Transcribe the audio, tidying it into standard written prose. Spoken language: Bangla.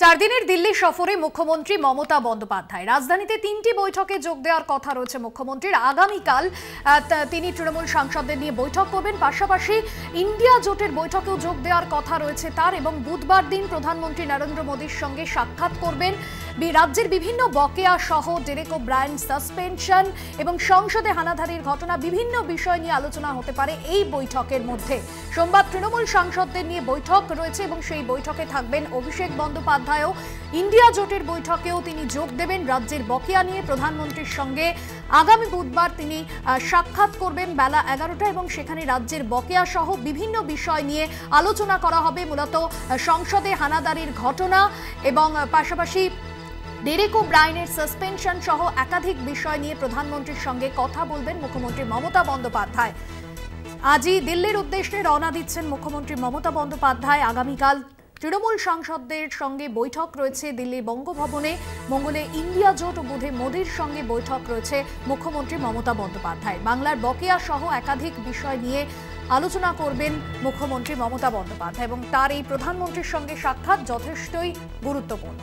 চার দিনের দিল্লি সফরে মুখ্যমন্ত্রী মমতা বন্দ্যোপাধ্যায় রাজধানীতে তিনটি বৈঠকে যোগ দেওয়ার কথা রয়েছে মুখ্যমন্ত্রীর। আগামীকাল তিনি তৃণমূল সাংসদদের নিয়ে বৈঠক করবেন, পাশাপাশি ইন্ডিয়া জোটের বৈঠকেও যোগ দেওয়ার কথা রয়েছে তার, এবং বুধবার দিন প্রধানমন্ত্রী নরেন্দ্র মোদীর সঙ্গে সাক্ষাৎ করবেন। রাজ্যের বিভিন্ন বকেয়া সহ ডেরেক ওব্রায়েন সাসপেনশন এবং সংসদে হানাদারির ঘটনা, বিভিন্ন বিষয় নিয়ে আলোচনা হতে পারে এই বৈঠকের মধ্যে। সোমবার তৃণমূল সাংসদদের নিয়ে বৈঠক রয়েছে এবং সেই বৈঠকে থাকবেন অভিষেক বন্দ্যোপাধ্যায়ও। ইন্ডিয়া জোটের বৈঠকেও তিনি যোগ দেবেন। রাজ্যের বকেয়া নিয়ে প্রধানমন্ত্রীর সঙ্গে আগামী বুধবার তিনি সাক্ষাৎ করবেন বেলা 11টা, এবং সেখানে রাজ্যের বকেয়া সহ বিভিন্ন বিষয় নিয়ে আলোচনা করা হবে। মূলত সংসদে হানাদারির ঘটনা এবং পাশাপাশি ডেরেক ওব্রায়েনের সাসপেনশন সহ একাধিক বিষয় নিয়ে প্রধানমন্ত্রীর সঙ্গে কথা বলবেন মুখ্যমন্ত্রী মমতা বন্দ্যোপাধ্যায়। আজই দিল্লির উদ্দেশ্যে রওনা দিচ্ছেন মুখ্যমন্ত্রী মমতা বন্দ্যোপাধ্যায়। আগামীকাল তৃণমূল সাংসদদের সঙ্গে বৈঠক রয়েছে দিল্লির বঙ্গভবনে। মঙ্গলে ইন্ডিয়া জোট ও বুধে মোদীর সঙ্গে বৈঠক রয়েছে মুখ্যমন্ত্রী মমতা বন্দ্যোপাধ্যায়। বাংলার বকেয়া সহ একাধিক বিষয় নিয়ে আলোচনা করবেন মুখ্যমন্ত্রী মমতা বন্দ্যোপাধ্যায়, এবং তার এই প্রধানমন্ত্রীর সঙ্গে সাক্ষাৎ যথেষ্টই গুরুত্বপূর্ণ।